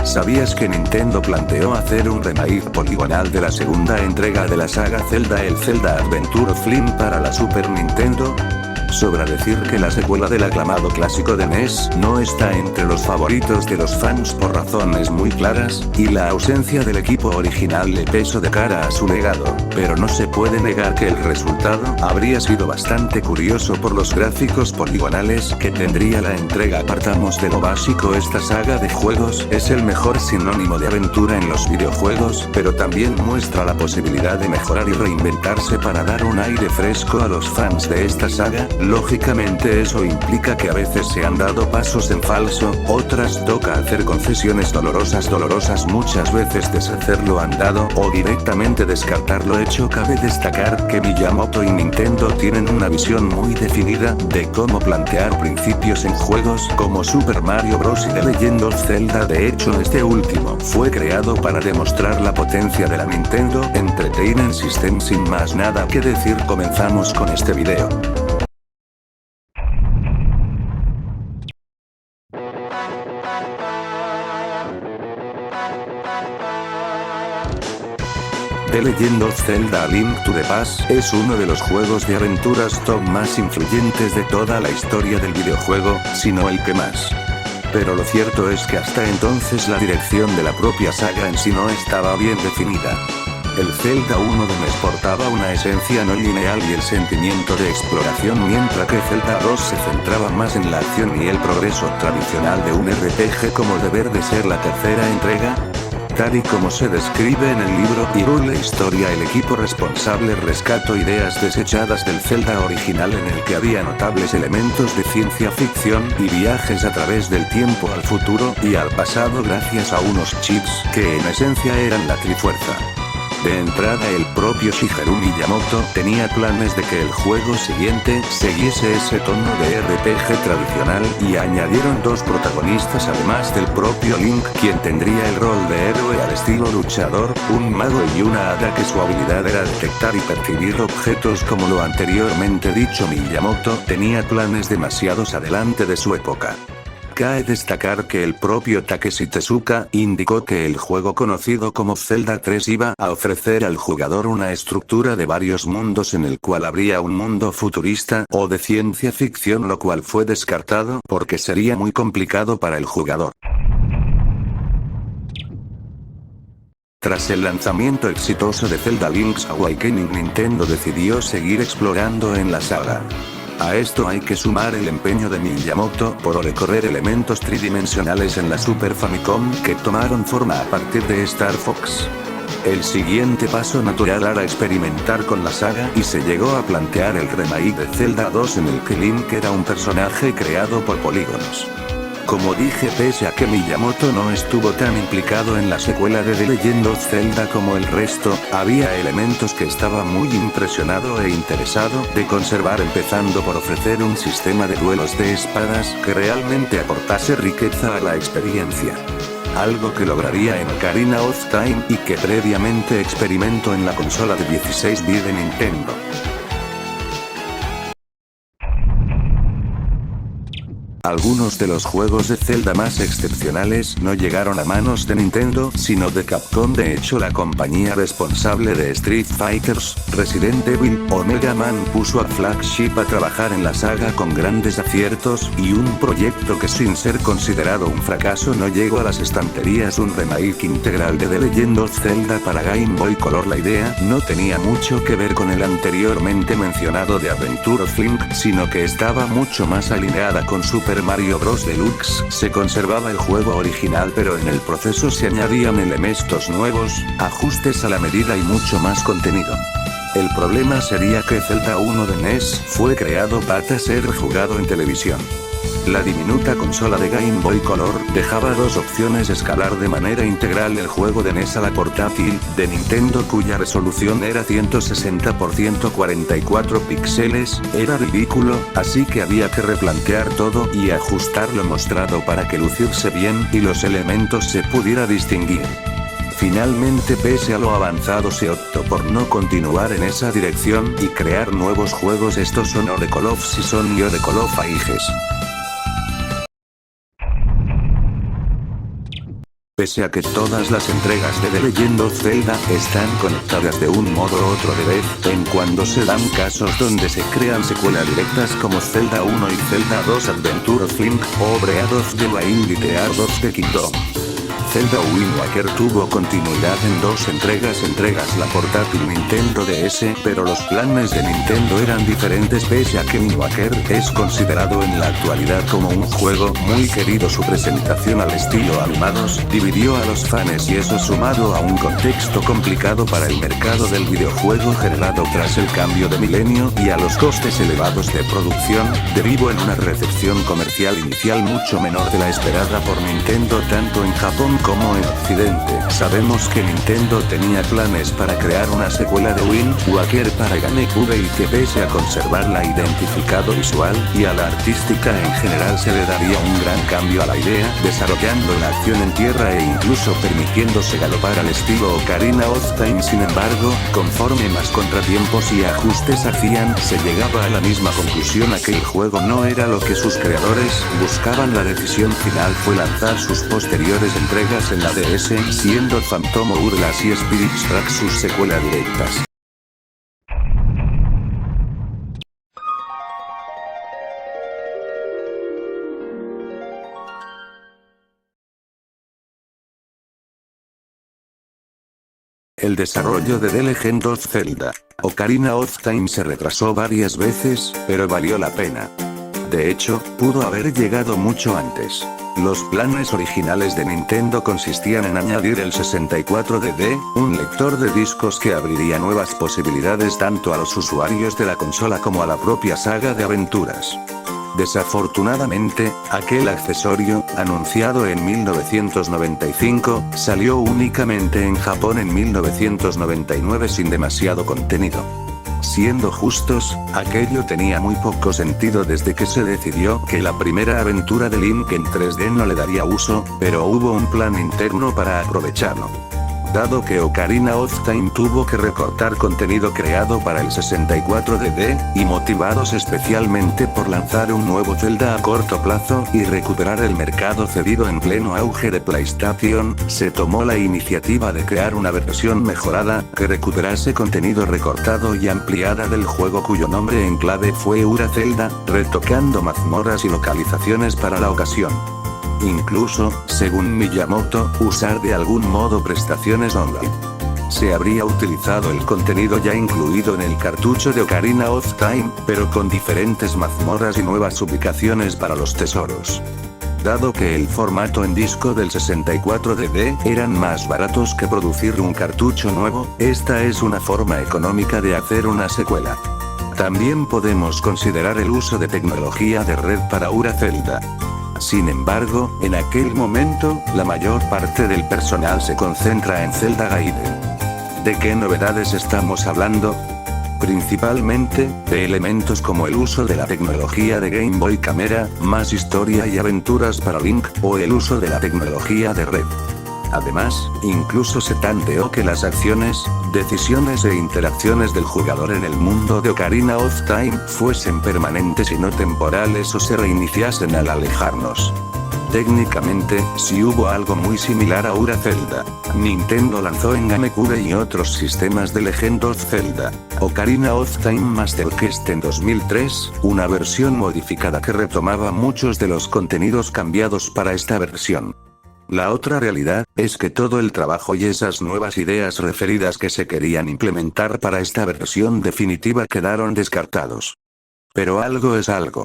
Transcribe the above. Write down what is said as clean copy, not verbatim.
¿Sabías que Nintendo planteó hacer un remake poligonal de la segunda entrega de la saga Zelda, el Zelda Adventure of Link para la Super Nintendo? Sobra decir que la secuela del aclamado clásico de NES no está entre los favoritos de los fans por razones muy claras, y la ausencia del equipo original le pesó de cara a su legado, pero no se puede negar que el resultado habría sido bastante curioso por los gráficos poligonales que tendría la entrega. Partamos de lo básico: esta saga de juegos es el mejor sinónimo de aventura en los videojuegos, pero también muestra la posibilidad de mejorar y reinventarse para dar un aire fresco a los fans de esta saga. Lógicamente eso implica que a veces se han dado pasos en falso, otras toca hacer concesiones dolorosas, muchas veces deshacer lo andado o directamente descartar lo hecho. Cabe destacar que Miyamoto y Nintendo tienen una visión muy definida de cómo plantear principios en juegos como Super Mario Bros. Y The Legend of Zelda. De hecho, este último fue creado para demostrar la potencia de la Nintendo Entertainment System. Sin más nada que decir, comenzamos con este video. The Legend of Zelda: A Link to the Past es uno de los juegos de aventuras top más influyentes de toda la historia del videojuego, si no el que más. Pero lo cierto es que hasta entonces la dirección de la propia saga en sí no estaba bien definida. El Zelda 1 de NES portaba una esencia no lineal y el sentimiento de exploración, mientras que Zelda 2 se centraba más en la acción y el progreso tradicional de un RPG, como deber de ser la tercera entrega. Tal y como se describe en el libro Hyrule Historia, el equipo responsable rescató ideas desechadas del Zelda original, en el que había notables elementos de ciencia ficción y viajes a través del tiempo al futuro y al pasado gracias a unos chips que en esencia eran la Trifuerza. De entrada, el propio Shigeru Miyamoto tenía planes de que el juego siguiente siguiese ese tono de RPG tradicional, y añadieron dos protagonistas además del propio Link, quien tendría el rol de héroe al estilo luchador, un mago y una hada que su habilidad era detectar y percibir objetos. Como lo anteriormente dicho, Miyamoto tenía planes demasiados adelante de su época. Cabe destacar que el propio Takeshi Tezuka indicó que el juego conocido como Zelda 3 iba a ofrecer al jugador una estructura de varios mundos, en el cual habría un mundo futurista o de ciencia ficción, lo cual fue descartado porque sería muy complicado para el jugador. Tras el lanzamiento exitoso de Zelda Link's Awakening, Nintendo decidió seguir explorando en la saga. A esto hay que sumar el empeño de Miyamoto por recorrer elementos tridimensionales en la Super Famicom que tomaron forma a partir de Star Fox. El siguiente paso natural era experimentar con la saga, y se llegó a plantear el remake de Zelda 2, en el que Link era un personaje creado por polígonos. Como dije, pese a que Miyamoto no estuvo tan implicado en la secuela de The Legend of Zelda como el resto, había elementos que estaba muy impresionado e interesado de conservar, empezando por ofrecer un sistema de duelos de espadas que realmente aportase riqueza a la experiencia. Algo que lograría en Ocarina of Time y que previamente experimentó en la consola de 16 bits de Nintendo. Algunos de los juegos de Zelda más excepcionales no llegaron a manos de Nintendo, sino de Capcom. De hecho, la compañía responsable de Street Fighter, Resident Evil o Mega Man puso a Flagship a trabajar en la saga con grandes aciertos, y un proyecto que, sin ser considerado un fracaso, no llegó a las estanterías: un remake integral de The Legend of Zelda para Game Boy Color. La idea no tenía mucho que ver con el anteriormente mencionado The Adventure of Link, sino que estaba mucho más alineada con Super Mario Bros. Deluxe. Se conservaba el juego original, pero en el proceso se añadían elementos nuevos, ajustes a la medida y mucho más contenido. El problema sería que Zelda 1 de NES fue creado para ser jugado en televisión. La diminuta consola de Game Boy Color dejaba dos opciones: escalar de manera integral el juego de NES a la portátil de Nintendo, cuya resolución era 160 x 144 píxeles, era ridículo, así que había que replantear todo y ajustar lo mostrado para que luciese bien y los elementos se pudiera distinguir. Finalmente, pese a lo avanzado, se optó por no continuar en esa dirección y crear nuevos juegos. Estos son Oracle of Season y Oracle of Ages. Pese a que todas las entregas de The Legend of Zelda están conectadas de un modo u otro de vez en cuando se dan casos donde se crean secuelas directas como Zelda 1 y Zelda 2 Adventure of Link o Breath of the Wild y Tears of the Kingdom. Zelda Wind Waker tuvo continuidad en dos entregas la portátil Nintendo DS, pero los planes de Nintendo eran diferentes pese a que Wind Waker es considerado en la actualidad como un juego muy querido. Su presentación al estilo animados dividió a los fans y eso sumado a un contexto complicado para el mercado del videojuego generado tras el cambio de milenio y a los costes elevados de producción, derivó en una recepción comercial inicial mucho menor de la esperada por Nintendo tanto en Japón como en Occidente. Sabemos que Nintendo tenía planes para crear una secuela de Wind Waker para GameCube y que pese a conservar la identificado visual y a la artística en general se le daría un gran cambio a la idea, desarrollando la acción en tierra e incluso permitiéndose galopar al estilo Ocarina of Time. Sin embargo, conforme más contratiempos y ajustes hacían, se llegaba a la misma conclusión a que el juego no era lo que sus creadores buscaban. La decisión final fue lanzar sus posteriores entregas en la DS, siendo Phantom Hourglass y Spirit Tracks sus secuelas directas. El desarrollo de The Legend of Zelda Ocarina of Time se retrasó varias veces, pero valió la pena. De hecho, pudo haber llegado mucho antes. Los planes originales de Nintendo consistían en añadir el 64DD, un lector de discos que abriría nuevas posibilidades tanto a los usuarios de la consola como a la propia saga de aventuras. Desafortunadamente, aquel accesorio, anunciado en 1995, salió únicamente en Japón en 1999 sin demasiado contenido. Siendo justos, aquello tenía muy poco sentido desde que se decidió que la primera aventura de Link en 3D no le daría uso, pero hubo un plan interno para aprovecharlo. Dado que Ocarina of Time tuvo que recortar contenido creado para el 64DD, y motivados especialmente por lanzar un nuevo Zelda a corto plazo y recuperar el mercado cedido en pleno auge de PlayStation, se tomó la iniciativa de crear una versión mejorada, que recuperase contenido recortado y ampliada del juego cuyo nombre en clave fue Ura Zelda, retocando mazmorras y localizaciones para la ocasión. Incluso, según Miyamoto, usar de algún modo prestaciones online. Se habría utilizado el contenido ya incluido en el cartucho de Ocarina of Time, pero con diferentes mazmorras y nuevas ubicaciones para los tesoros. Dado que el formato en disco del 64DD eran más baratos que producir un cartucho nuevo, esta es una forma económica de hacer una secuela. También podemos considerar el uso de tecnología de red para Ura Zelda. Sin embargo, en aquel momento, la mayor parte del personal se concentra en Zelda Gaiden. ¿De qué novedades estamos hablando? Principalmente, de elementos como el uso de la tecnología de Game Boy Camera, más historia y aventuras para Link, o el uso de la tecnología de red. Además, incluso se tanteó que las acciones, decisiones e interacciones del jugador en el mundo de Ocarina of Time fuesen permanentes y no temporales o se reiniciasen al alejarnos. Técnicamente, sí hubo algo muy similar a Ura Zelda. Nintendo lanzó en GameCube y otros sistemas de Legend of Zelda Ocarina of Time Master Quest en 2003, una versión modificada que retomaba muchos de los contenidos cambiados para esta versión. La otra realidad, es que todo el trabajo y esas nuevas ideas referidas que se querían implementar para esta versión definitiva quedaron descartados. Pero algo es algo.